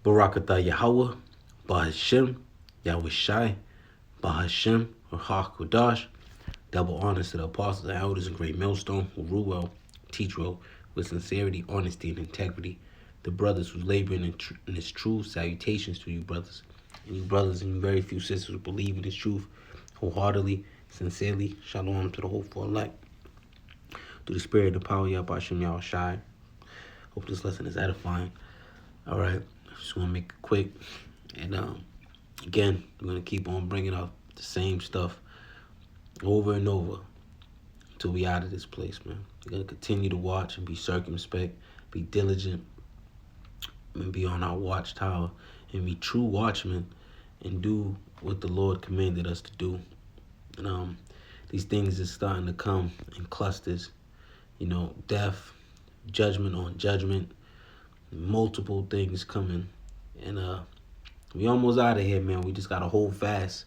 Barakatah Yahweh, Bahashem, Yahweh Shai, Bahashem, or HaKodash. Double honors to the apostles, the elders, and great millstone who rule well, teach well, with sincerity, honesty, and integrity. The brothers who labor in this truth, salutations to you, brothers. And you brothers and very few sisters who believe in this truth wholeheartedly, sincerely. Shalom to the hopeful elect. Through the spirit and the power of Yahweh Hashem Yahweh Shai. Hope this lesson is edifying. All right, just want to make it quick. And again, we're going to keep on bringing up the same stuff over and over until we out of this place, man. We're going to continue to watch and be circumspect, be diligent, and be on our watchtower, and be true watchmen, and do what the Lord commanded us to do. And these things is starting to come in clusters, death, judgment on judgment, multiple things coming. And we almost out of here, man. We just got to hold fast.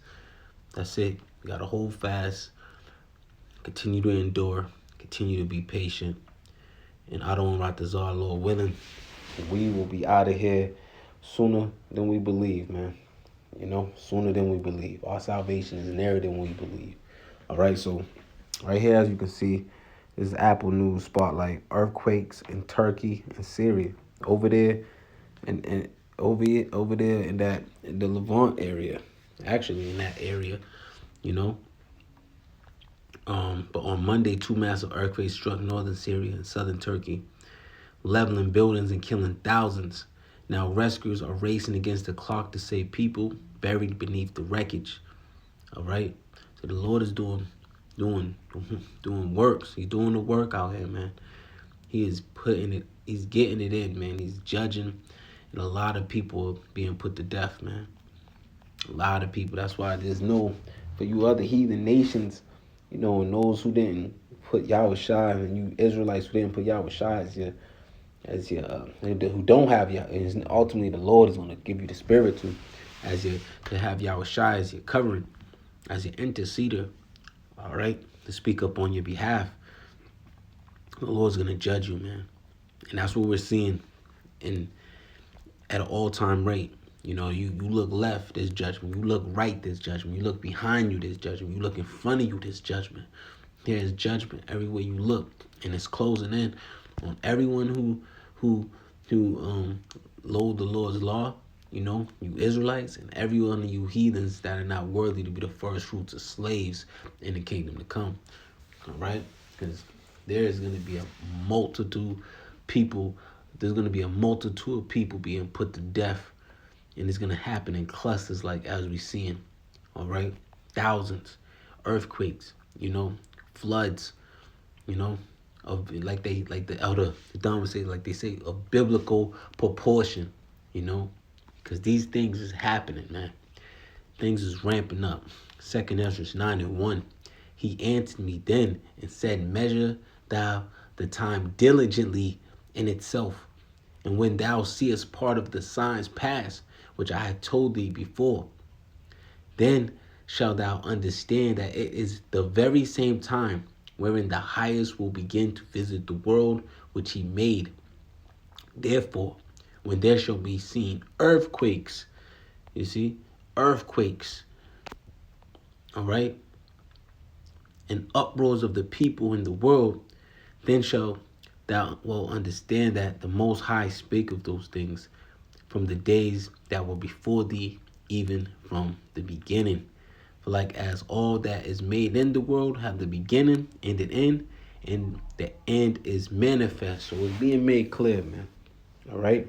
That's it. We got to hold fast, continue to endure, continue to be patient. And Adon Ratazar, Lord willing, we will be out of here sooner than we believe, man. Sooner than we believe. Our salvation is nearer than we believe. All right, so right here, as you can see, this is Apple News Spotlight. Earthquakes in Turkey and Syria. Over there, and over there in the Levant area. Actually, in that area, But on Monday, 2 massive earthquakes struck northern Syria and southern Turkey, leveling buildings and killing thousands. Now rescuers are racing against the clock to save people buried beneath the wreckage. All right, so the Lord is doing works. He's doing the work out here, man. He is putting it. He's getting it in, man. He's judging, and a lot of people being put to death, man. A lot of people. That's why there's no, for you other heathen nations, and those who didn't put Yahweh Shai, and you Israelites who didn't put Yahweh Shai as your who don't have Yahweh. Ultimately, the Lord is going to give you the spirit to have Yahweh Shai as your covering, as your interceder. All right, to speak up on your behalf. The Lord's going to judge you, man, and that's what we're seeing at an all-time rate. You look left, there's judgment. You look right, there's judgment. You look behind you, there's judgment. You look in front of you, there's judgment. There is judgment everywhere you look, and it's closing in on everyone who loathe the Lord's law. You Israelites, and everyone of you heathens that are not worthy to be the first fruits of slaves in the kingdom to come. All right, because there is going to be a multitude of people. There's going to be a multitude of people being put to death. And it's going to happen in clusters like as we seeing, all right? Thousands, earthquakes, floods, of like the elder Don would say, like they say, a biblical proportion, because these things is happening, man. Things is ramping up. 2 Ezra 9:1. He answered me then and said, measure thou the time diligently in itself. And when thou seest part of the signs pass, which I had told thee before, then shalt thou understand that it is the very same time wherein the highest will begin to visit the world which he made. Therefore, when there shall be seen earthquakes, earthquakes, all right, and uproars of the people in the world, then shall thou will understand that the Most High spake of those things from the days that were before thee, even from the beginning. For like as all that is made in the world have the beginning and an end, and the end is manifest. So it's being made clear, man. All right?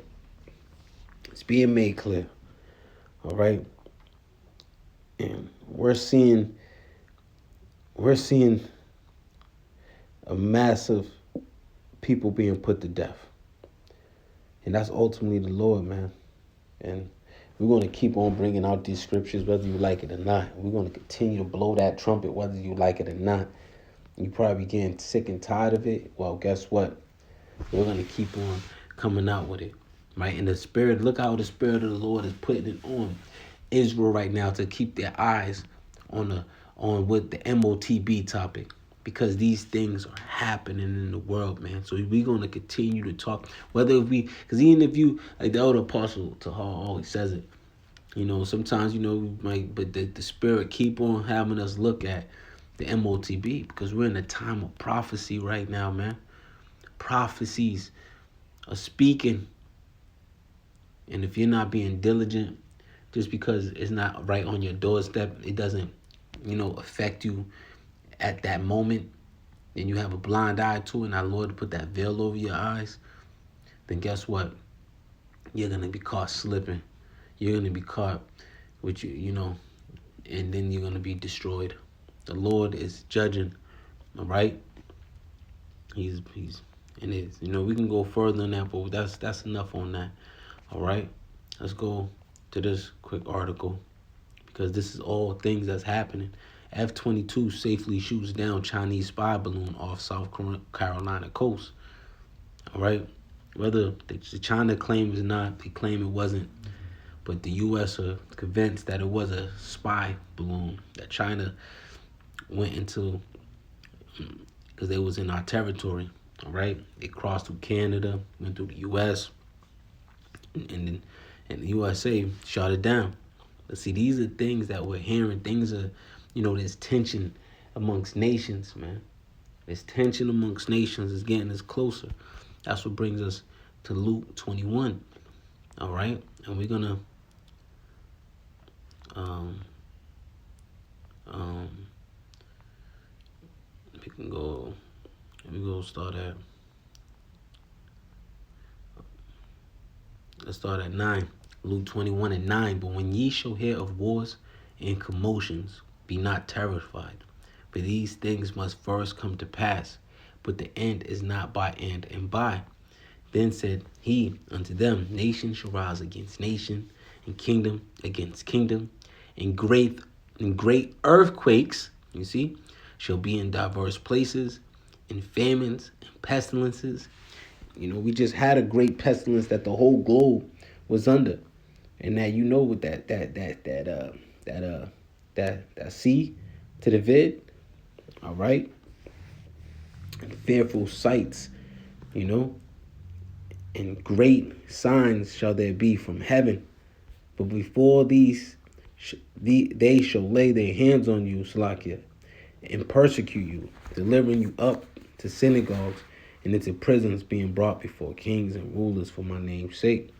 It's being made clear. All right? And we're seeing a massive people being put to death. And that's ultimately the Lord, man. And we're going to keep on bringing out these scriptures, whether you like it or not. We're going to continue to blow that trumpet, whether you like it or not. You probably getting sick and tired of it. Well, guess what? We're going to keep on coming out with it, right? And the Spirit, look how the Spirit of the Lord is putting it on Israel right now to keep their eyes on with the MOTB topic. because these things are happening in the world, man. So we're going to continue to talk, because even if you, like the elder apostle Tahar always says it, sometimes, we might, but the spirit keep on having us look at the MOTB, because we're in a time of prophecy right now, man. Prophecies are speaking. And if you're not being diligent, just because it's not right on your doorstep, it doesn't, affect you at that moment, and you have a blind eye to it, and our Lord put that veil over your eyes, then guess what? You're going to be caught slipping. You're going to be caught with and then you're going to be destroyed. The Lord is judging, all right? He's and it's, we can go further than that, but that's enough on that, all right? Let's go to this quick article, because this is all things that's happening. F-22 safely shoots down Chinese spy balloon off South Carolina coast. All right? Whether the China claims or not, they claim it wasn't. But the U.S. are convinced that it was a spy balloon that China went into, because they was in our territory. All right? They crossed through Canada, went through the U.S., and the USA shot it down. But see, these are things that we're hearing. Things are, there's tension amongst nations, man. There's tension amongst nations. It's getting us closer. That's what brings us to Luke 21. All right? And we're going to we go start at, let's start at 9. Luke 21 and 9. But when ye shall hear of wars and commotions, be not terrified. For these things must first come to pass, but the end is not by and by. Then said he unto them, nation shall rise against nation, and kingdom against kingdom, and great earthquakes, shall be in diverse places, and famines and pestilences. We just had a great pestilence that the whole globe was under, and that with that sea to the vid, all right, and fearful sights, and great signs shall there be from heaven. But before these, they shall lay their hands on you, Salakia, and persecute you, delivering you up to synagogues and into prisons, being brought before kings and rulers for my name's sake.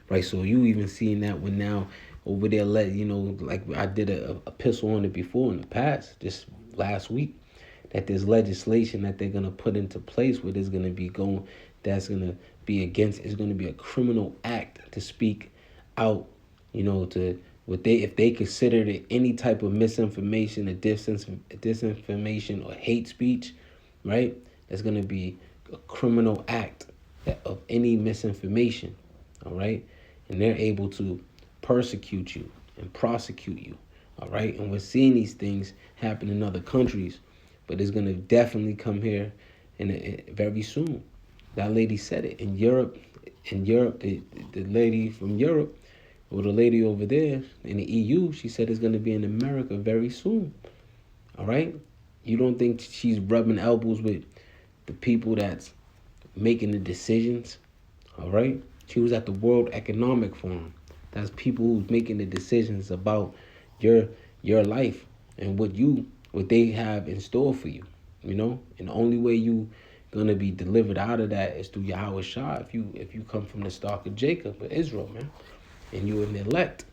Right, so you even seeing that when now over there, like I did a epistle on it before in the past, just last week, that there's legislation that they're gonna put into place where there's gonna be that's gonna be it's gonna be a criminal act to speak out, to if they consider it any type of misinformation, or disinformation or hate speech, right? There's gonna be a criminal act of any misinformation, all right? And they're able to persecute you and prosecute you, all right? And we're seeing these things happen in other countries, but it's going to definitely come here very soon. That lady said it. In Europe, the lady from Europe, or the lady over there in the EU, she said it's going to be in America very soon, all right? You don't think she's rubbing elbows with the people that's making the decisions, all right? She was at the World Economic Forum. That's people who's making the decisions about your life and what they have in store for you, And the only way you gonna be delivered out of that is through Yahweh Shah. If you come from the stock of Jacob or Israel, man, and you an elect,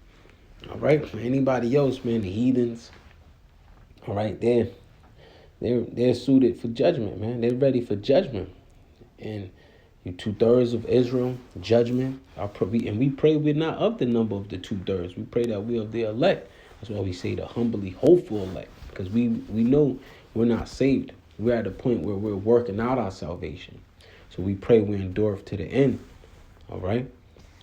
all right. For anybody else, man, the heathens, all right, they're suited for judgment, man. They're ready for judgment, and you 2/3 of Israel, judgment. And we pray we're not of the number of the 2/3. We pray that we're of the elect. That's why we say the humbly hopeful elect, because we know we're not saved. We're at a point where we're working out our salvation. So we pray we endure to the end. All right?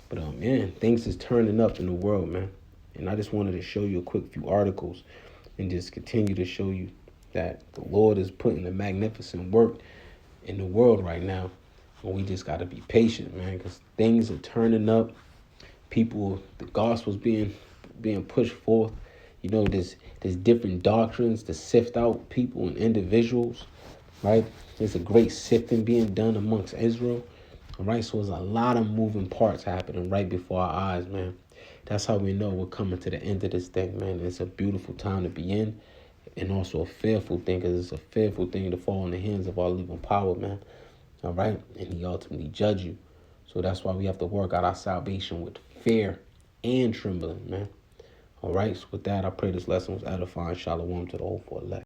But man, things is turning up in the world, man. And I just wanted to show you a quick few articles and just continue to show you that the Lord is putting a magnificent work in the world right now. And we just got to be patient, man, because things are turning up. The gospel's being pushed forth. You know, there's different doctrines to sift out people and individuals, right? There's a great sifting being done amongst Israel. All right, so there's a lot of moving parts happening right before our eyes, man. That's how we know we're coming to the end of this thing, man. It's a beautiful time to be in, and also a fearful thing, because it's a fearful thing to fall in the hands of our living power, man. All right, and he ultimately judge you. So that's why we have to work out our salvation with fear and trembling, man. All right, so with that, I pray this lesson was edifying. Shalom to the whole for elect.